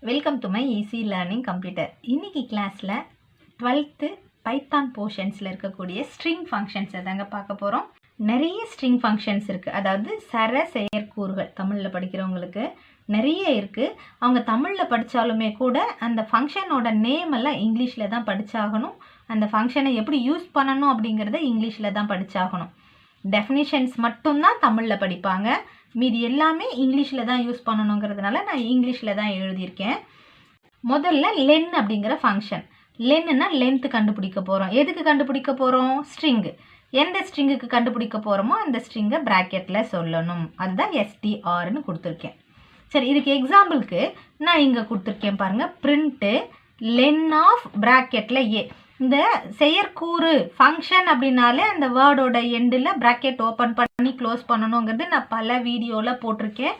Welcome to my easy learning computer. இன்னைக்கு கிளாஸில் 12th Python போர்ஷன்ஸில் இருக்கக்கூடிய ஸ்ட்ரிங் ஃபங்க்ஷன்ஸை தாங்க பார்க்க போகிறோம். நிறைய ஸ்ட்ரிங் ஃபங்க்ஷன்ஸ் இருக்குது, அதாவது செயற்கூறுகள். தமிழில் படிக்கிறவங்களுக்கு நிறைய இருக்குது. அவங்க தமிழில் படித்தாலுமே கூட அந்த ஃபங்க்ஷனோட நேம் எல்லாம் இங்கிலீஷில் தான் படித்தாகணும். அந்த ஃபங்க்ஷனை எப்படி யூஸ் பண்ணணும் அப்படிங்கிறத இங்கிலீஷில் தான் படித்தாகணும். டெஃபினிஷன்ஸ் மட்டும்தான் தமிழில் படிப்பாங்க, மீதி எல்லாமே இங்கிலீஷில் தான் யூஸ் பண்ணணுங்கிறதுனால நான் இங்கிலீஷில் தான் எழுதியிருக்கேன். முதல்ல லென் அப்படிங்கிற ஃபங்க்ஷன். லென்னுன்னா லென்த்து கண்டுபிடிக்க போகிறோம். எதுக்கு கண்டுபிடிக்க போகிறோம்? ஸ்ட்ரிங்கு. எந்த ஸ்ட்ரிங்குக்கு கண்டுபிடிக்க போகிறோமோ அந்த ஸ்ட்ரிங்கை ப்ராக்கெட்டில் சொல்லணும். அதுதான் STRன்னு கொடுத்துருக்கேன். சரி, இதுக்கு எக்ஸாம்பிளுக்கு நான் இங்கே கொடுத்துருக்கேன் பாருங்கள். பிரிண்ட்டு லென் ஆஃப் ப்ராக்கெட்டில் ஏ. இந்த செயற்கூறு ஃபங்க்ஷன் அப்படின்னாலே அந்த வேர்டோட எண்டில் ப்ராக்கெட் ஓப்பன் பண்ணி க்ளோஸ் பண்ணணுங்கிறது நான் பல வீடியோவில் போட்டிருக்கேன்.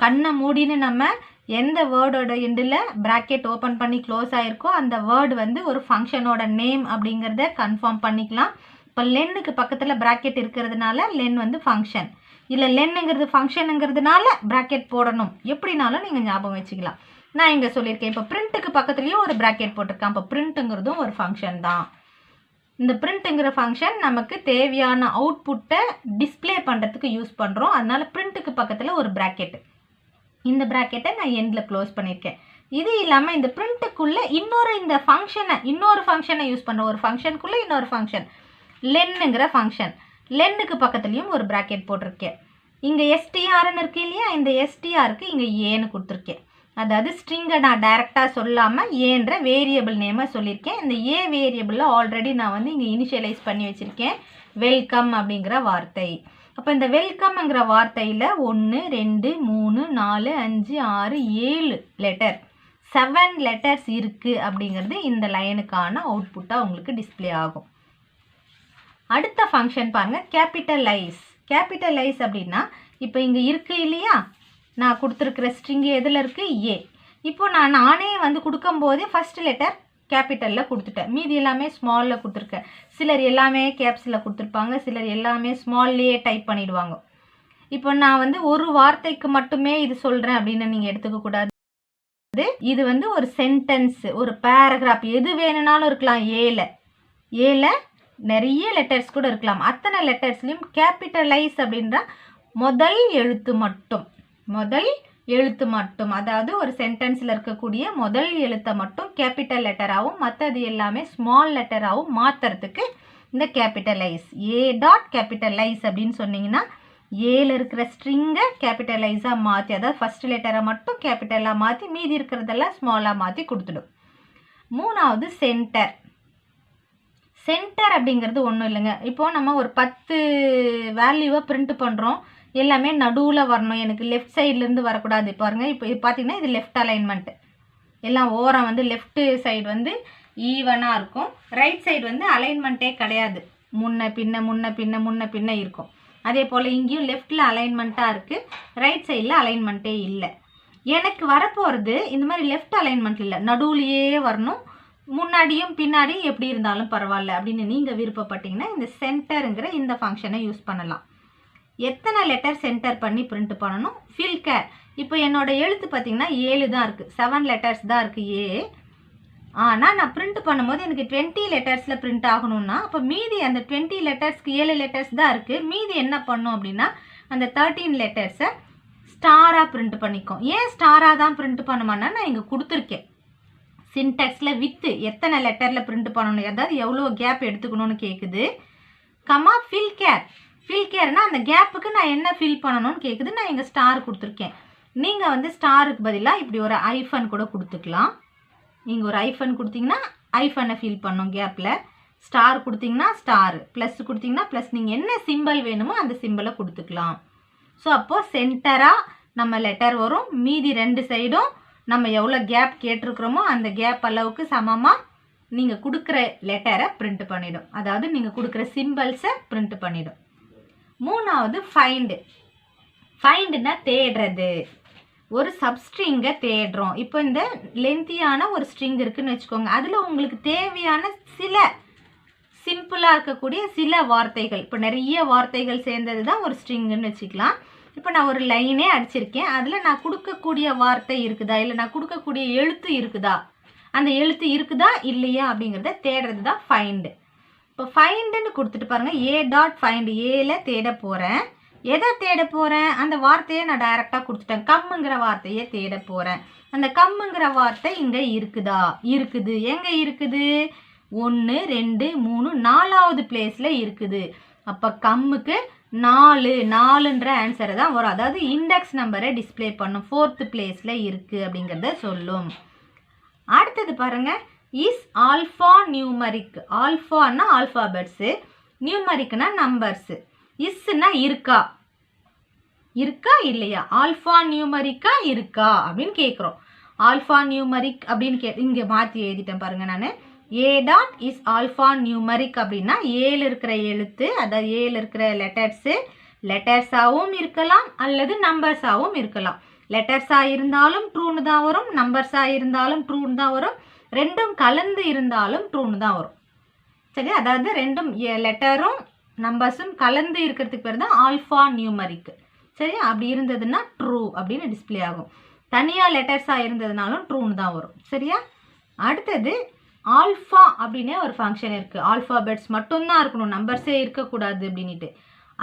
கண்ணை மூடின்னு நம்ம எந்த வேர்டோட எண்டில் ப்ராக்கெட் ஓப்பன் பண்ணி க்ளோஸ் ஆகிருக்கோ அந்த வேர்டு வந்து ஒரு ஃபங்க்ஷனோட நேம் அப்படிங்கிறத கன்ஃபார்ம் பண்ணிக்கலாம். இப்போ லென்னுக்கு பக்கத்தில் ப்ராக்கெட் இருக்கிறதுனால லென் வந்து ஃபங்க்ஷன், இல்லை லென்னுங்கிறது ஃபங்க்ஷனுங்கிறதுனால ப்ராக்கெட் போடணும். எப்படினாலும் நீங்கள் ஞாபகம் வச்சுக்கலாம். நான் இங்கே சொல்லியிருக்கேன். இப்போ பிரிண்ட்டுக்கு பக்கத்துலேயும் ஒரு ப்ராக்கெட் போட்டிருக்கேன். இப்போ பிரிண்ட்டுங்கிறதும் ஒரு ஃபங்க்ஷன் தான். இந்த பிரிண்ட்டுங்கிற ஃபங்க்ஷன் நமக்கு தேவையான அவுட்புட்டை டிஸ்பிளே பண்ணுறதுக்கு யூஸ் பண்ணுறோம். அதனால பிரிண்ட்டுக்கு பக்கத்தில் ஒரு ப்ராக்கெட். இந்த ப்ராக்கெட்டை நான் எண்டில் க்ளோஸ் பண்ணியிருக்கேன். இது இல்லாமல் இந்த பிரிண்ட்டுக்குள்ளே இன்னொரு ஃபங்க்ஷனை யூஸ் பண்ணுறோம். ஒரு ஃபங்க்ஷனுக்குள்ளே இன்னொரு ஃபங்க்ஷன், லென்னுங்கிற ஃபங்க்ஷன். லென்னுக்கு பக்கத்துலேயும் ஒரு ப்ராக்கெட் போட்டிருக்கேன். இங்கே STRன்னு இருக்கு இல்லையா, இந்த STRக்கு இங்கே ஏன்னு கொடுத்துருக்கேன். அதாவது ஸ்ட்ரிங்கை நான் டைரெக்டாக சொல்லாமல் ஏன்ற வேரியபிள் நேமை சொல்லியிருக்கேன். இந்த ஏ வேரியபிளில் ஆல்ரெடி நான் வந்து இங்கே இனிஷியலைஸ் பண்ணி வச்சுருக்கேன், வெல்கம் அப்படிங்கிற வார்த்தை. அப்போ இந்த வெல்கம்ங்கிற வார்த்தையில் 1 2 3 4 5 6 7 லெட்டர், 7 லெட்டர்ஸ் இருக்குது அப்படிங்கிறது இந்த லைனுக்கான அவுட்புட்டாக உங்களுக்கு டிஸ்பிளே ஆகும். அடுத்த ஃபங்க்ஷன் பாருங்கள், கேபிட்டலைஸ். கேபிட்டலைஸ் அப்படின்னா இப்போ இங்கே இருக்குது இல்லையா, நான் கொடுத்துருக்குற ஸ்ட்ரிங்கு எதில் இருக்குது? ஏ. இப்போ நானே வந்து கொடுக்கும்போதே ஃபஸ்ட் லெட்டர் கேபிட்டலில் கொடுத்துட்டேன், மீதி எல்லாமே ஸ்மாலில் கொடுத்துருக்கேன். சிலர் எல்லாமே கேப்ஸில் கொடுத்துருப்பாங்க, சிலர் எல்லாமே ஸ்மால்லையே டைப் பண்ணிடுவாங்க. இப்போ நான் வந்து ஒரு வார்த்தைக்கு மட்டுமே இது சொல்கிறேன் அப்படின்னு நீங்கள் எடுத்துக்கக்கூடாது. இது வந்து ஒரு சென்டென்ஸ், ஒரு பேராகிராஃப், எது வேணும்னாலும் இருக்கலாம். ஏல நிறைய லெட்டர்ஸ் கூட இருக்கலாம். அத்தனை லெட்டர்ஸ்லையும் கேபிட்டலைஸ் அப்படின்ற முதல் எழுத்து மட்டும், அதாவது ஒரு சென்டென்ஸில் இருக்கக்கூடிய முதல் எழுத்தை மட்டும் கேபிட்டல் லெட்டராகவும் மற்றது எல்லாமே ஸ்மால் லெட்டராகவும் மாற்றுறதுக்கு இந்த கேபிட்டலைஸ். கேபிட்டலைஸ் அப்படின்னு சொன்னீங்கன்னா ஏல இருக்கிற ஸ்ட்ரிங்கை கேபிட்டலைஸாக மாற்றி, அதாவது ஃபஸ்ட் லெட்டரை மட்டும் கேபிட்டலாக மாற்றி மீதி இருக்கிறதெல்லாம் ஸ்மாலாக மாற்றி கொடுத்துடும். மூணாவது சென்டர். சென்டர் அப்படிங்கிறது ஒன்றும் இல்லைங்க. இப்போது நம்ம ஒரு 10 வேல்யூவை பிரிண்ட் பண்ணுறோம், எல்லாமே நடுவில் வரணும். எனக்கு லெஃப்ட் சைட்லேருந்து வரக்கூடாது. பாருங்கள், இப்போ பார்த்தீங்கன்னா இது லெஃப்ட் அலைன்மெண்ட்டு. எல்லாம் ஓரம் வந்து லெஃப்ட் சைடு வந்து ஈவனாக இருக்கும், ரைட் சைடு வந்து அலைன்மெண்ட்டே கிடையாது, முன்ன பின்ன இருக்கும். அதே போல் இங்கேயும் லெஃப்டில் அலைன்மெண்ட்டாக இருக்குது, ரைட் சைடில் அலைன்மெண்ட்டே இல்லை. எனக்கு வரப்போகிறது இந்த மாதிரி லெஃப்ட் அலைன்மெண்ட் இல்லை, நடுவுலையே வரணும். முன்னாடியும் பின்னாடியும் எப்படி இருந்தாலும் பரவாயில்ல அப்படின்னு நீங்கள் விருப்பப்பட்டீங்கன்னா இந்த சென்டருங்கிற இந்த ஃபங்க்ஷனை யூஸ் பண்ணலாம். எத்தனை லெட்டர் சென்டர் பண்ணி பிரிண்ட் பண்ணணும்? Fill care. இப்போ என்னோட எழுத்து பார்த்தீங்கன்னா 7 தான் இருக்குது, 7 லெட்டர்ஸ் தான் இருக்குது ஏ. ஆனால் நான் பிரிண்ட் பண்ணும்போது எனக்கு 20 லெட்டர்ஸில் பிரிண்ட் ஆகணும்னா அப்போ மீதி அந்த 20 லெட்டர்ஸ்க்கு 7 லெட்டர்ஸ் தான் இருக்குது. மீதி என்ன பண்ணும் அப்படின்னா அந்த 13 லெட்டர்ஸை ஸ்டாராக பிரிண்ட் பண்ணிக்கும். ஏன் ஸ்டாராக தான் பிரிண்ட் பண்ணுமான்னா நான் இங்கே கொடுத்துருக்கேன் சின்டெக்ஸில் வித்து எத்தனை லெட்டரில் பிரிண்ட் பண்ணணும், அதாவது எவ்வளோ கேப் எடுத்துக்கணும்னு கேட்குது. Comma fill care. ஃபில் கேர்னால் அந்த கேப்புக்கு நான் என்ன ஃபில் பண்ணணும்னு கேட்குது. நான் இங்கே ஸ்டார் கொடுத்துருக்கேன். நீங்கள் வந்து ஸ்டாருக்கு பதிலாக இப்படி ஒரு ஐஃபன் கூட கொடுத்துக்கலாம். நீங்கள் ஒரு ஐஃபன் கொடுத்தீங்கன்னா ஐஃபனை ஃபில் பண்ணும் கேப்பில். ஸ்டார் கொடுத்தீங்கன்னா ஸ்டார், ப்ளஸ் கொடுத்தீங்கன்னா ப்ளஸ், நீங்கள் என்ன சிம்பிள் வேணுமோ அந்த சிம்பிளை கொடுத்துக்கலாம். ஸோ அப்போது சென்டராக நம்ம லெட்டர் வரும், மீதி 2 சைடும் நம்ம எவ்வளோ கேப் கேட்டிருக்கிறோமோ அந்த கேப் அளவுக்கு சமமாக நீங்கள் கொடுக்குற லெட்டரை பிரிண்ட் பண்ணிடும், அதாவது நீங்கள் கொடுக்குற சிம்பிள்ஸை பிரிண்ட் பண்ணிடும். மூணாவது ஃபைண்டு. ஃபைண்டுன்னா தேடுறது. ஒரு சப்ஸ்ட்ரிங்கை தேடுறோம். இப்போ இந்த லென்த்தியான ஒரு ஸ்ட்ரிங் இருக்குதுன்னு வச்சுக்கோங்க, அதில் உங்களுக்கு தேவையான சில சிம்பிளாக இருக்கக்கூடிய சில வார்த்தைகள், இப்போ நிறைய வார்த்தைகள் சேர்ந்தது தான் ஒரு ஸ்ட்ரிங்குன்னு வச்சுக்கலாம். இப்போ நான் ஒரு லைனே அடிச்சிருக்கேன், அதில் நான் கொடுக்கக்கூடிய வார்த்தை இருக்குதா இல்லை நான் கொடுக்கக்கூடிய எழுத்து இருக்குதா, அந்த எழுத்து இருக்குதா இல்லையா அப்படிங்கிறத தேடுறது தான் ஃபைண்டு. இப்போ ஃபைண்டுன்னு கொடுத்துட்டு பாருங்கள், ஏ டாட் ஃபைண்டு, ஏல தேட போகிறேன். எதை தேட போகிறேன்? அந்த வார்த்தையை நான் டைரெக்டாக கொடுத்துட்டேன், கம்முங்கிற வார்த்தையை தேட போகிறேன். அந்த கம்முங்கிற வார்த்தை இங்கே இருக்குதா? இருக்குது. எங்கே இருக்குது? 1 2 3 4வது பிளேஸில் இருக்குது. அப்போ கம்முக்கு 4ன்ற ஆன்சரை தான் வரும். அதாவது இண்டெக்ஸ் நம்பரை டிஸ்பிளே பண்ணும், 4th பிளேஸில் இருக்குது அப்படிங்கிறத சொல்லும். அடுத்தது பாருங்க, இஸ் ஆல்ஃபா நியூமரிக். ஆல்ஃபான்னா ஆல்ஃபாபெட்ஸு, நியூமரிக்னா நம்பர்ஸு. இஸ்னா இருக்கா, இருக்கா இல்லையா? ஆல்ஃபா நியூமரிக்கா இருக்கா அப்படின்னு கேட்குறோம். ஆல்ஃபா நியூமரிக் அப்படின்னு இங்கே மாற்றி எழுதிட்டேன் பாருங்க நான். A dot is alpha numeric அப்படின்னா ஏல இருக்கிற எழுத்து, அதாவது ஏல இருக்கிற லெட்டர்ஸாகவும் இருக்கலாம் அல்லது நம்பர்ஸாகவும் இருக்கலாம். லெட்டர்ஸாக இருந்தாலும் ட்ரூன்னு தான் வரும், நம்பர்ஸாக இருந்தாலும் ட்ரூன்னு தான் வரும், ரெண்டும் கலந்து இருந்தாலும் ட்ரூன்னு தான் வரும். சரி, அதாவது ரெண்டும் லெட்டரும் நம்பர்ஸும் கலந்து இருக்கிறதுக்கு பேர் தான் ஆல்ஃபா நியூமரிக். சரி, அப்படி இருந்ததுன்னா ட்ரூ அப்படின்னு டிஸ்பிளே ஆகும். தனியாக லெட்டர்ஸாக இருந்ததுனாலும் ட்ரூன்னு தான் வரும். சரியா? அடுத்தது ஆல்ஃபா அப்படின்னே ஒரு ஃபங்க்ஷன் இருக்குது. ஆல்ஃபாபெட்ஸ் மட்டும்தான் இருக்கணும், நம்பர்ஸே இருக்கக்கூடாது அப்படின்ட்டு.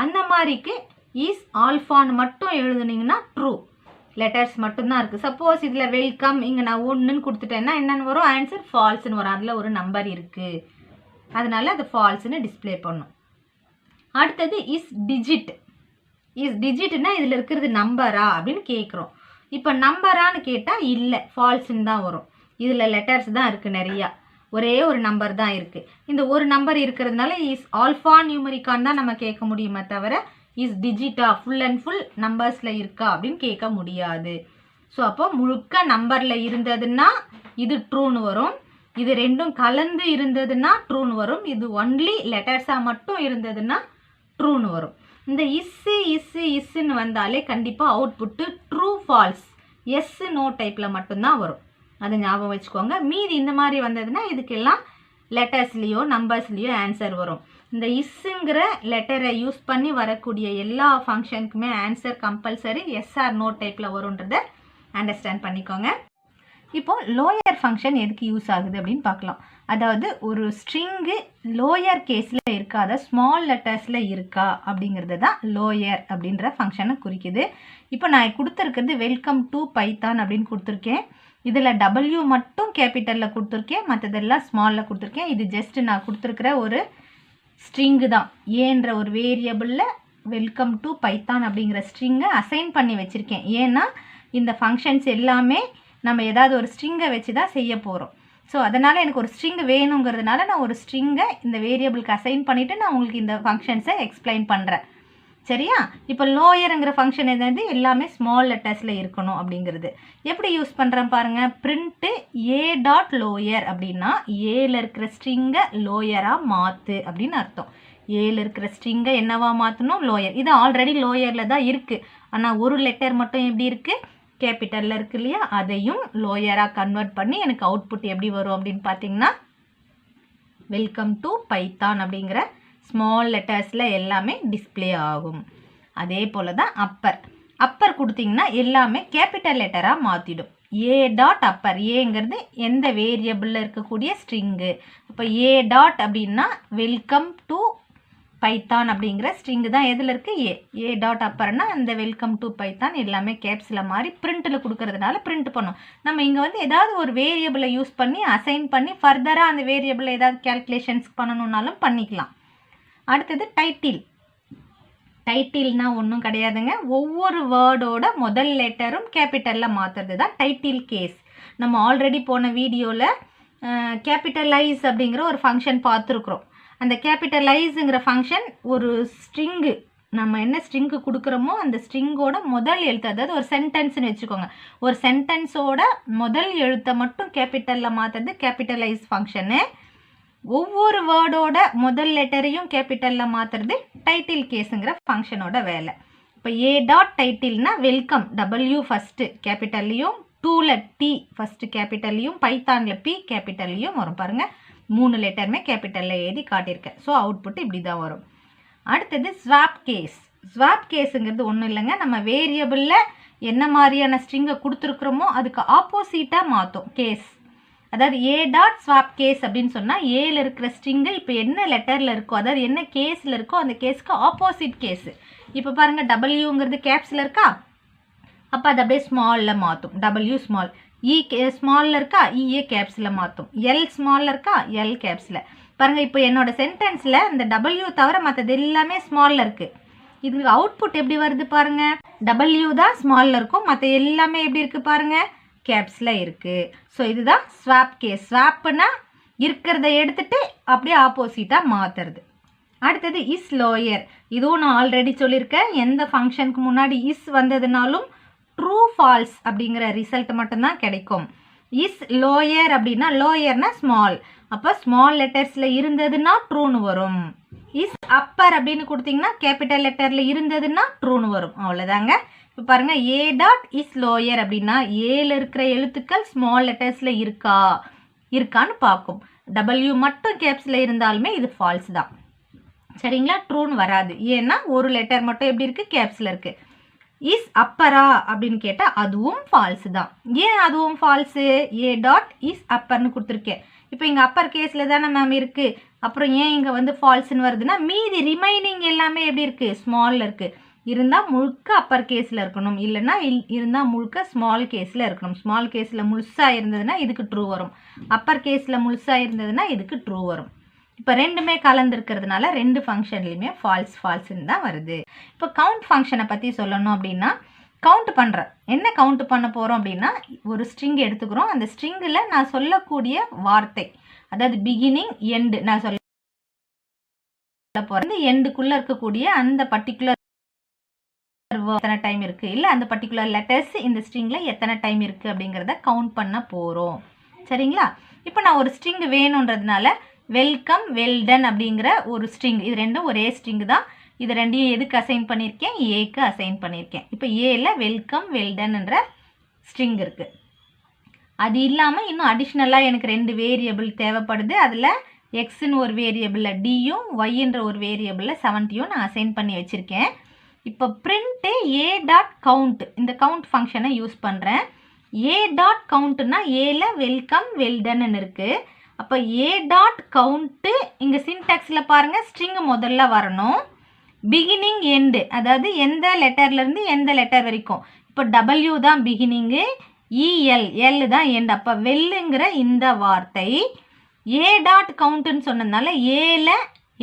அந்த மாதிரிக்கு இஸ் ஆல்ஃபான்னு மட்டும் எழுதுனீங்கன்னா ட்ரூ, லெட்டர்ஸ் மட்டும்தான் இருக்குது. சப்போஸ் இதில் வெல்கம் இங்கே நான் 1ன்னு கொடுத்துட்டேன்னா என்னென்னு வரும்? ஆன்சர் ஃபால்ஸ்ன்னு வரும். அதில் ஒரு நம்பர் இருக்குது, அதனால அது ஃபால்ஸ்ன்னு டிஸ்பிளே பண்ணும். அடுத்தது இஸ் டிஜிட். இஸ் டிஜிட்னா இதில் இருக்கிறது நம்பரா அப்படின்னு கேட்குறோம். இப்போ நம்பரான்னு கேட்டால் இல்லை, ஃபால்ஸ்ன்னு தான் வரும். இதில் லெட்டர்ஸ் தான் இருக்குது நிறையா, ஒரே ஒரு நம்பர் தான் இருக்குது. இந்த ஒரு நம்பர் இருக்கிறதுனால இஸ் ஆல்ஃபா நியூமரிக்கான்னு தான் நம்ம கேட்க முடியுமே தவிர இஸ் டிஜிட்டா ஃபுல் அண்ட் ஃபுல் நம்பர்ஸில் இருக்கா அப்படின்னு கேட்க முடியாது. ஸோ அப்போ முழுக்க நம்பரில் இருந்ததுன்னா இது ட்ரூன்னு வரும், இது ரெண்டும் கலந்து இருந்ததுன்னா ட்ரூன்னு வரும், இது ஒன்லி லெட்டர்ஸாக மட்டும் இருந்ததுன்னா ட்ரூன்னு வரும். இந்த இஸ்ஸுன்னு வந்தாலே கண்டிப்பாக output true false, yes no டைப்பில் மட்டும்தான் வரும். அதை ஞாபகம் வச்சுக்கோங்க. மீதி இந்த மாதிரி வந்ததுன்னா இதுக்கெல்லாம் லெட்டர்ஸ்லேயோ நம்பர்ஸ்லேயோ ஆன்சர் வரும். இந்த இஸ்ஸுங்கிற லெட்டரை யூஸ் பண்ணி வரக்கூடிய எல்லா ஃபங்க்ஷனுக்குமே answer compulsory yes or no டைப்பில் வரும்ன்றதை அண்டர்ஸ்டாண்ட் பண்ணிக்கோங்க. இப்போது லோயர் ஃபங்க்ஷன் எதுக்கு யூஸ் ஆகுது அப்படின்னு பார்க்கலாம். அதாவது ஒரு ஸ்ட்ரிங்கு லோயர் கேஸில் இருக்கா, அதாவது ஸ்மால் லெட்டர்ஸில் இருக்கா அப்படிங்கிறது தான் லோயர் அப்படின்ற ஃபங்க்ஷனை குறிக்குது. இப்போ நான் கொடுத்துருக்கிறது வெல்கம் டு பைத்தான் அப்படின்னு கொடுத்துருக்கேன். இதில் W மட்டும் கேபிட்டலில் கொடுத்துருக்கேன், மற்றதெல்லாம் ஸ்மாலில் கொடுத்துருக்கேன். இது ஜஸ்ட் நான் கொடுத்துருக்கிற ஒரு ஸ்ட்ரிங்கு தான். ஏன்ற ஒரு வேரியபிளில் வெல்கம் டு பைத்தான் அப்படிங்கிற ஸ்ட்ரிங்கை அசைன் பண்ணி வச்சுருக்கேன். ஏன்னா இந்த ஃபங்க்ஷன்ஸ் எல்லாமே நம்ம ஏதாவது ஒரு ஸ்ட்ரிங்கை வச்சு தான் செய்ய போகிறோம். ஸோ அதனால் எனக்கு ஒரு ஸ்ட்ரிங் வேணுங்கிறதுனால நான் ஒரு ஸ்ட்ரிங்கை இந்த வேரியபிளுக்கு அசைன் பண்ணிவிட்டு நான் உங்களுக்கு இந்த ஃபங்க்ஷன்ஸை எக்ஸ்பிளைன் பண்ணுறேன். சரியா? இப்போ லோயருங்கிற ஃபங்க்ஷன் எதாவது எல்லாமே ஸ்மால் லெட்டர்ஸில் இருக்கணும் அப்படிங்கிறது. எப்படி யூஸ் பண்ணுறேன் பாருங்கள். பிரிண்ட்டு ஏ டாட் லோயர் அப்படின்னா ஏல இருக்கிற ஸ்ட்ரிங்கை லோயராக மாற்று அப்படின்னு அர்த்தம். ஏல இருக்கிற ஸ்ட்ரிங்கை என்னவா மாற்றணும்? லோயர். இது ஆல்ரெடி லோயரில் தான் இருக்குது, ஆனால் ஒரு லெட்டர் மட்டும் எப்படி இருக்குது? கேபிட்டலில் இருக்குது இல்லையா? அதையும் லோயராக கன்வெர்ட் பண்ணி எனக்கு அவுட்புட் எப்படி வரும் அப்படின்னு பார்த்தீங்கன்னா வெல்கம் டு பைத்தான் அப்படிங்கிற ஸ்மால் லெட்டர்ஸில் எல்லாமே டிஸ்பிளே ஆகும். அதே போல் தான் அப்பர் கொடுத்தீங்கன்னா எல்லாமே கேபிட்டல் லெட்டராக மாற்றிடும். ஏ டாட் அப்பர், ஏங்கிறது எந்த வேரியபிளில் இருக்கக்கூடிய ஸ்ட்ரிங்கு. இப்போ ஏ டாட் அப்படின்னா வெல்கம் டு பைத்தான் அப்படிங்கிற ஸ்ட்ரிங்கு தான் எதில் இருக்குது? ஏ டாட் அப்பர்னா அந்த வெல்கம் டு பைத்தான் எல்லாமே கேப்ஸில் மாதிரி பிரிண்ட்டில் கொடுக்கறதுனால பிரிண்ட் பண்ணும். நம்ம இங்கே வந்து ஏதாவது ஒரு வேரியபிளை யூஸ் பண்ணி அசைன் பண்ணி ஃபர்தராக அந்த வேரியபிளை ஏதாவது கேல்குலேஷன்ஸ் பண்ணணுன்னாலும் பண்ணிக்கலாம். அடுத்தது டைட்டில்னா ஒன்றும் கிடையாதுங்க. ஒவ்வொரு வேர்டோட முதல் லெட்டரும் கேபிட்டலில் மாற்றுறது தான் டைட்டில் கேஸ். நம்ம ஆல்ரெடி போன வீடியோவில் கேபிட்டலைஸ் அப்படிங்கிற ஒரு ஃபங்க்ஷன் பார்த்துருக்குறோம். அந்த கேபிட்டலைஸுங்கிற ஃபங்க்ஷன் ஒரு ஸ்ட்ரிங்கு, நம்ம என்ன ஸ்ட்ரிங்கு கொடுக்குறோமோ அந்த ஸ்ட்ரிங்கோட முதல் எழுத்து, அதாவது ஒரு சென்டென்ஸ்னு வச்சுக்கோங்க, ஒரு சென்டென்ஸோட முதல் எழுத்தை மட்டும் கேபிட்டலில் மாற்றுறது கேபிட்டலைஸ் ஃபங்க்ஷனு. ஒவ்வொரு வேர்டோட முதல் லெட்டரையும் கேபிட்டலில் மாற்றுறது டைட்டில் கேஸுங்கிற ஃபங்க்ஷனோட வேலை. இப்போ ஏ டாட் டைட்டில்னா வெல்கம், W ஃபஸ்ட்டு கேபிட்டல்லையும், 2ல் T ஃபஸ்ட்டு கேபிட்டல்லையும், பைத்தானில் P கேபிட்டல்லையும் வரும். பாருங்கள், 3 லெட்டருமே கேபிட்டலில் எழுதி காட்டியிருக்கேன். ஸோ அவுட்புட் இப்படி தான் வரும். அடுத்தது ஸ்வாப் கேஸ். ஸ்வாப் கேஸுங்கிறது ஒன்றும் இல்லைங்க, நம்ம வேரியபிளில் என்ன மாதிரியான ஸ்ட்ரிங்கை கொடுத்துருக்குறோமோ அதுக்கு ஆப்போசிட்டாக மாற்றும் கேஸ். அதாவது ஏ டாட் ஸ்வாப் கேஸ் அப்படின்னு சொன்னால் ஏல இருக்கிற ஸ்ட்ரிங்கை இப்போ என்ன லெட்டரில் இருக்கோ, அதாவது என்ன கேஸில் இருக்கோ அந்த கேஸுக்கு ஆப்போசிட் கேஸு. இப்போ பாருங்கள் டபிள்யூங்கிறது கேப்ஸில் இருக்கா, அப்போ அது அப்படியே ஸ்மாலில் மாற்றும், டபிள்யூ ஸ்மால். ஸ்மாலில் இருக்கா, இஏ கேப்ஸில் மாற்றும். எல் ஸ்மாலில் இருக்கா, எல் கேப்ஸில். பாருங்கள் இப்போ என்னோட சென்டென்ஸில் இந்த டபிள்யூ தவிர மற்றது எல்லாமே ஸ்மாலில் இருக்குது. இதுக்கு அவுட்புட் எப்படி வருது பாருங்கள், டபிள்யூ தான் ஸ்மாலில் இருக்கும், மற்ற எல்லாமே எப்படி இருக்குது பாருங்கள், கேப்ஸில் இருக்குது. ஸோ இதுதான் ஸ்வாப் கேஸ். ஸ்வாப்னா இருக்கிறத எடுத்துகிட்டு அப்படியே ஆப்போசிட்டாக மாற்றுறது. அடுத்தது இஸ் லோயர். இதுவும் நான் ஆல்ரெடி சொல்லியிருக்கேன், எந்த ஃபங்க்ஷனுக்கு முன்னாடி இஸ் வந்ததுனாலும் ட்ரூ ஃபால்ஸ் அப்படிங்கிற ரிசல்ட் மட்டும்தான் கிடைக்கும். இஸ் லோயர் அப்படின்னா, லோயர்னா ஸ்மால், அப்போ ஸ்மால் லெட்டர்ஸில் இருந்ததுன்னா ட்ரூன்னு வரும். இஸ் அப்பர் அப்படின்னு கொடுத்தீங்கன்னா கேபிட்டல் லெட்டரில் இருந்ததுன்னா ட்ரூன்னு வரும். அவ்வளோதாங்க. இப்போ பாருங்கள், ஏ டாட் இஸ் லோயர் அப்படின்னா ஏல இருக்கிற எழுத்துக்கள் ஸ்மால் லெட்டர்ஸில் இருக்கான்னு பார்க்கும். டபிள்யூ மட்டும் கேப்ஸில் இருந்தாலுமே இது ஃபால்ஸ் தான். சரிங்களா, ட்ரூன்னு வராது. ஏன்னா ஒரு லெட்டர் மட்டும் எப்படி இருக்குது, கேப்ஸில் இருக்குது. இஸ் அப்பரா அப்படின்னு கேட்டால் அதுவும் ஃபால்ஸு தான். ஏன் அதுவும் ஃபால்ஸு, ஏ டாட் இஸ் அப்பர்னு கொடுத்துருக்கேன். இப்போ இங்கே அப்பர் கேஸில் தானே மேம் இருக்குது, அப்புறம் ஏன் இங்கே வந்து ஃபால்ஸுன்னு வருதுன்னா மீதி ரிமைனிங் எல்லாமே எப்படி இருக்குது, ஸ்மாலில் இருக்குது. இருந்தால் முழுக்க அப்பர் கேஸில் இருக்கணும், இல்லைன்னா இருந்தால் முழுக்க ஸ்மால் கேஸில் இருக்கணும். ஸ்மால் கேஸில் முழுசாக இருந்ததுன்னா இதுக்கு ட்ரூ வரும், அப்பர் கேஸில் முழுசாக இருந்ததுன்னா இதுக்கு ட்ரூ வரும். இப்போ ரெண்டுமே கலந்துருக்கிறதுனால ரெண்டு ஃபங்க்ஷன்லையுமே ஃபால்ஸ்ன்னு தான் வருது. இப்போ கவுண்ட் ஃபங்க்ஷனை பற்றி சொல்லணும் அப்படின்னா, கவுண்ட் பண்ணுறேன். என்ன கவுண்ட் பண்ண போகிறோம் அப்படின்னா, ஒரு ஸ்ட்ரிங் எடுத்துக்கிறோம், அந்த ஸ்ட்ரிங்கில் நான் சொல்லக்கூடிய வார்த்தை, அதாவது பிகினிங் எண்டு நான் சொல்ல போகிறது, எண்டுக்குள்ளே இருக்கக்கூடிய அந்த பர்டிகுலர் எத்தனை டைம் இருக்குது, இல்லை அந்த பர்டிகுலர் லெட்டர்ஸ் இந்த ஸ்ட்ரிங்கில் எத்தனை டைம் இருக்குது அப்படிங்கிறத கவுண்ட் பண்ண போகிறோம். சரிங்களா, இப்போ நான் ஒரு ஸ்ட்ரிங் வேணுன்றதுனால வெல்கம் வெல்டன் அப்படிங்கிற ஒரு ஸ்ட்ரிங், இது ரெண்டும் ஒரே ஸ்ட்ரிங் தான். இது ரெண்டையும் எதுக்கு அசைன் பண்ணியிருக்கேன், ஏக்கு அசைன் பண்ணியிருக்கேன். இப்போ ஏல வெல்கம் வெல்டன்ன்ற ஸ்ட்ரிங் இருக்குது. அது இல்லாமல் இன்னும் அடிஷ்னலாக எனக்கு ரெண்டு வேரியபிள் தேவைப்படுது. அதில் எக்ஸ்ன்னு ஒரு வேரியபிளில் டியும் ஒய்ன்ற ஒரு வேரியபிளில் 70யும் நான் அசைன் பண்ணி வச்சுருக்கேன். இப்போ பிரிண்ட்டு ஏ டாட் கவுண்ட், இந்த கவுண்ட் ஃபங்க்ஷனை யூஸ் பண்ணுறேன். ஏ டாட் கவுண்ட்னா ஏல வெல்கம் வெல்டன்னு இருக்குது. அப்போ ஏ டாட் கவுண்ட்டு இங்கே சின்டாக்ஸில் பாருங்கள், ஸ்ட்ரிங்கு முதல்ல வரணும், பிகினிங் எண்டு, அதாவது எந்த லெட்டர்லேருந்து எந்த லெட்டர் வரைக்கும். இப்போ டபிள்யூ தான் பிகினிங்கு, எல் தான் எண்டு. அப்போ வெல்லுங்கிற இந்த வார்த்தை ஏ டாட் கவுண்ட்டுன்னு சொன்னதுனால ஏல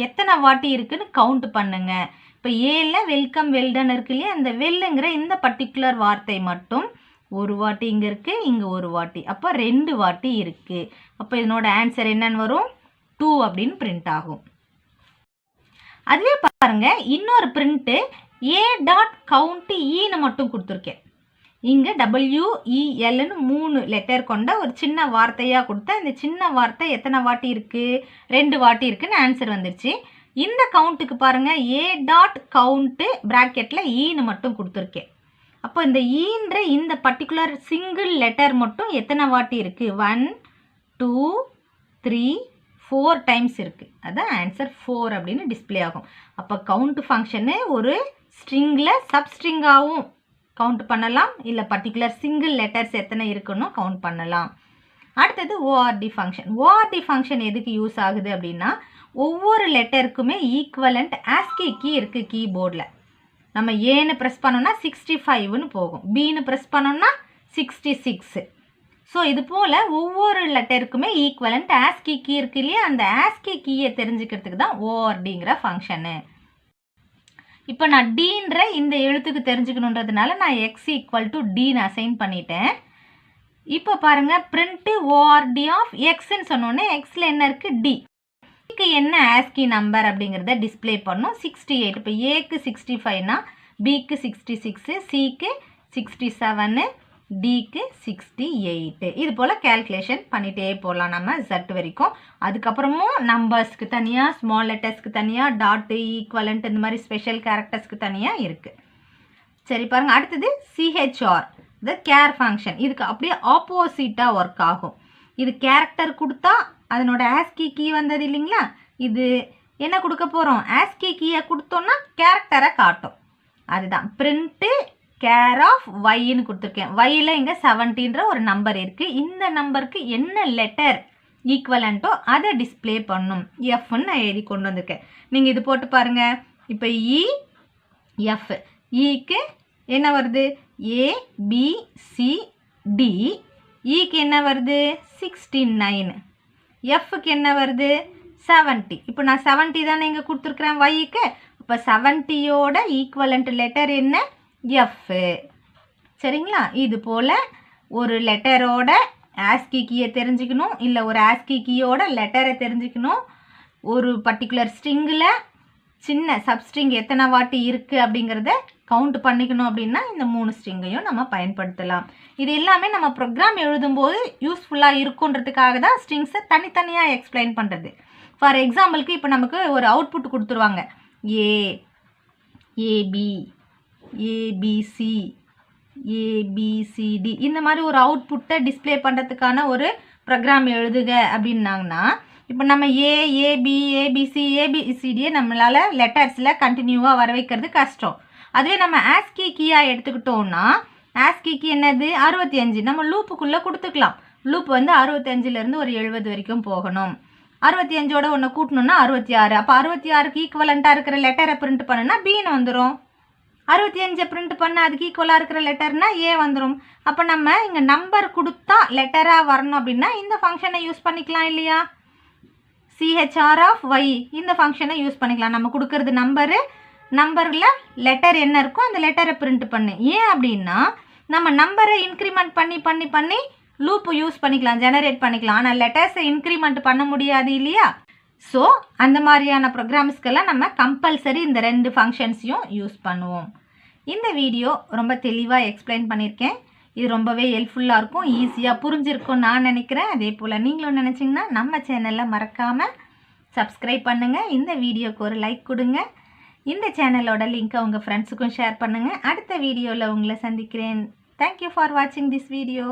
எத்தனை வாட்டி இருக்குன்னு கவுண்ட் பண்ணுங்க. இப்போ ஏல வெல்கம் வெல்டன் இருக்கு இல்லையா, அந்த வெல்லுங்கிற இந்த பர்டிகுலர் வார்த்தை மட்டும் ஒரு வாட்டி இங்கே இருக்குது, இங்கே ஒரு வாட்டி, அப்போ 2 வாட்டி இருக்குது. அப்போ இதனோட ஆன்சர் என்னன்னு வரும், 2 அப்படின்னு பிரிண்ட் ஆகும். அதுவே பாருங்கள், இன்னொரு பிரிண்ட்டு ஏ டாட் கவுண்ட்டு ஈன்னு மட்டும் கொடுத்துருக்கேன். இங்கே WELன்னு 3 லெட்டர் கொண்ட ஒரு சின்ன வார்த்தையாக கொடுத்தா இந்த சின்ன வார்த்தை எத்தனை வாட்டி இருக்குது, 2 வாட்டி இருக்குன்னு ஆன்சர் வந்துருச்சு. இந்த கவுண்ட்டுக்கு பாருங்கள், ஏ டாட் கவுண்ட்டு ப்ராக்கெட்டில் ஈன்னு மட்டும் கொடுத்துருக்கேன். அப்போ இந்த ஈன்ற இந்த பர்டிகுலர் சிங்கிள் லெட்டர் மட்டும் எத்தனை வாட்டி இருக்குது, 1 2 3 4 டைம்ஸ் இருக்குது. அதான் ஆன்சர் 4 அப்படின்னு டிஸ்பிளே ஆகும். அப்போ கவுண்ட் ஃபங்க்ஷனு ஒரு ஸ்ட்ரிங்கில் சப்ஸ்ட்ரிங்காகவும் கவுண்ட் பண்ணலாம், இல்லை பர்டிகுலர் சிங்கிள் லெட்டர்ஸ் எத்தனை இருக்குன்னு கவுண்ட் பண்ணலாம். அடுத்தது ஓஆர்டி ஃபங்க்ஷன். ஓஆர்டி ஃபங்க்ஷன் எதுக்கு யூஸ் ஆகுது அப்படின்னா, ஒவ்வொரு லெட்டருக்குமே ஈக்குவலண்ட் ஆஸ்கி கீ இருக்குது கீபோர்டில். நம்ம ஏன்னு ப்ரெஸ் பண்ணோன்னா 65ன்னு போகும், பின்னு ப்ரெஸ் பண்ணோன்னா 66. ஸோ இது போல் ஒவ்வொரு லெட்டருக்குமே ஈக்குவலண்ட் ஆஸ்கி கீ இருக்கு இல்லையா, அந்த ஆஸ்கி கீயை தெரிஞ்சுக்கிறதுக்கு தான் ஓஆர்டிங்கிற ஃபங்க்ஷனு. இப்போ நான் டீன்ற இந்த எழுத்துக்கு தெரிஞ்சுக்கணுன்றதுனால நான் எக்ஸ் ஈக்குவல் டு டின்னு அசைன் பண்ணிட்டேன். இப்போ பாருங்கள், பிரிண்ட்டு ஓஆர்டி ஆஃப் எக்ஸ்ன்னு சொன்னோன்னே எக்ஸில் என்ன இருக்குது, டிக்கு என்ன ஆஸ்கி நம்பர் அப்படிங்கிறத டிஸ்பிளே பண்ணும், 68. இப்போ ஏக்கு 65னா பிக்கு 66, சிக்கு 67, டிக்கு 68. இது போல் கேல்குலேஷன் பண்ணிகிட்டே போகலாம் நம்ம Z வரைக்கும். அதுக்கப்புறமும் நம்பர்ஸ்க்கு தனியாக, ஸ்மால் லெட்டர்ஸ்க்கு தனியாக, டாட்டு, ஈக்குவலண்ட் இந்த மாதிரி ஸ்பெஷல் கேரக்டர்ஸ்க்கு தனியாக இருக்குது. சரி பாருங்கள், அடுத்தது சிஹெச்ஆர், இந்த கேர் ஃபங்க்ஷன். இதுக்கு அப்படியே ஆப்போசிட்டாக ஒர்க் ஆகும். இது கேரக்டர் கொடுத்தா அதனோட ஆஸ்கி கீ வந்தது இல்லைங்களா, இது என்ன கொடுக்க போகிறோம், ஆஸ்கி கீயை கொடுத்தோன்னா கேரக்டரை காட்டும். அதுதான் பிரிண்ட்டு கேர் ஆஃப் ஒய்ன்னு கொடுத்துருக்கேன். ஒய்யில் இங்கே 70ன்ற ஒரு நம்பர் இருக்குது. இந்த நம்பருக்கு என்ன லெட்டர் ஈக்குவலண்ட்டோ அதை டிஸ்பிளே பண்ணும். எஃப்னு நான் எழுதி கொண்டு வந்திருக்கேன். நீங்கள் இது போட்டு பாருங்கள். இப்போ எஃப் ஈக்கு என்ன வருது? ABCD. ஈக்கு என்ன வருது? 69. எஃப்க்கு என்ன வருது? 70. இப்போ நான் 70 தானே இங்கே கொடுத்துருக்குறேன் ஒய்க்கு. இப்போ 70யோட ஈக்குவலண்ட் லெட்டர் என்ன? எஃப். சரிங்களா? இது போல் ஒரு லெட்டரோட ஆஸ்கி கீயை தெரிஞ்சுக்கணும், இல்லை ஒரு ஆஸ்கி கீயோட லெட்டரை தெரிஞ்சுக்கணும். ஒரு பர்டிகுலர் ஸ்ட்ரிங்கில் சின்ன சப்ஸ்ட்ரிங் எத்தனை வாட்டி இருக்குது அப்படிங்கிறத கவுண்ட் பண்ணிக்கணும். அப்படின்னா இந்த 3 ஸ்ட்ரிங்கையும் நம்ம பயன்படுத்தலாம். இது எல்லாமே நம்ம ப்ரோக்ராம் எழுதும்போது யூஸ்ஃபுல்லாக இருக்குன்றதுக்காக தான் ஸ்ட்ரிங்ஸை தனித்தனியாக எக்ஸ்பிளைன் பண்ணுறது. ஃபார் எக்ஸாம்பிளுக்கு இப்போ நமக்கு ஒரு அவுட்புட் கொடுத்துருவாங்க. AB ABC ABCD இந்த மாதிரி ஒரு அவுட்புட்டை டிஸ்பிளே பண்ணுறதுக்கான ஒரு ப்ரோக்ராம் எழுதுக அப்படின்னாங்கன்னா, இப்போ நம்ம ABCDயை நம்மளால் லெட்டர்ஸில் கண்டினியூவாக வர வைக்கிறது கஷ்டம். அதுவே நம்ம ஆஸ்கி கீயாக எடுத்துக்கிட்டோம்னா, ஆஸ்கி கீ என்னது? 65. நம்ம லூப்புக்குள்ளே கொடுத்துக்கலாம். லூப் வந்து 65லேருந்து ஒரு 70 வரைக்கும் போகணும். 65ஓட ஒன்று கூட்டணும்னா 66. அப்போ 66க்கு ஈக்குவலண்ட்டாக இருக்கிற லெட்டரை பிரிண்ட் பண்ணுன்னா Bன்னு வந்துடும். 65 பிரிண்ட் பண்ண அதுக்கு ஈக்குவலாக இருக்கிற லெட்டர்னா A வந்துடும். அப்போ நம்ம இங்கே நம்பர் கொடுத்தா லெட்டராக வரணும் அப்படின்னா இந்த ஃபங்க்ஷனை யூஸ் பண்ணிக்கலாம் இல்லையா? CHR ஆஃப் ஒய் இந்த ஃபங்க்ஷனை யூஸ் பண்ணிக்கலாம். நம்ம கொடுக்கறது நம்பரில் லெட்டர் என்ன இருக்கோ அந்த லெட்டரை பிரிண்ட் பண்ணு. ஏன் அப்படின்னா நம்ம நம்பரை இன்க்ரிமெண்ட் பண்ணி லூப்பு யூஸ் பண்ணிக்கலாம், ஜெனரேட் பண்ணிக்கலாம். ஆனால் லெட்டர்ஸை இன்க்ரிமெண்ட் பண்ண முடியாது இல்லையா? ஸோ அந்த மாதிரியான ப்ரோக்ராம்ஸ்க்கெல்லாம் நம்ம கம்பல்சரி இந்த 2 ஃபங்க்ஷன்ஸையும் யூஸ் பண்ணுவோம். இந்த வீடியோ ரொம்ப தெளிவாக எக்ஸ்பிளைன் பண்ணியிருக்கேன். இது ரொம்பவே ஹெல்ப்ஃபுல்லாக இருக்கும், ஈஸியாக புரிஞ்சிருக்கும் நான் நினைக்கிறேன். அதே போல் நீங்களும் நினச்சிங்கன்னா நம்ம சேனலில் மறக்காமல் சப்ஸ்கிரைப் பண்ணுங்கள். இந்த வீடியோக்கு ஒரு லைக் கொடுங்க. இந்த சேனலோட லிங்க்கை உங்கள் ஃப்ரெண்ட்ஸுக்கும் ஷேர் பண்ணுங்கள். அடுத்த வீடியோவில் உங்களை சந்திக்கிறேன். தேங்க்யூ ஃபார் வாட்சிங் திஸ் வீடியோ.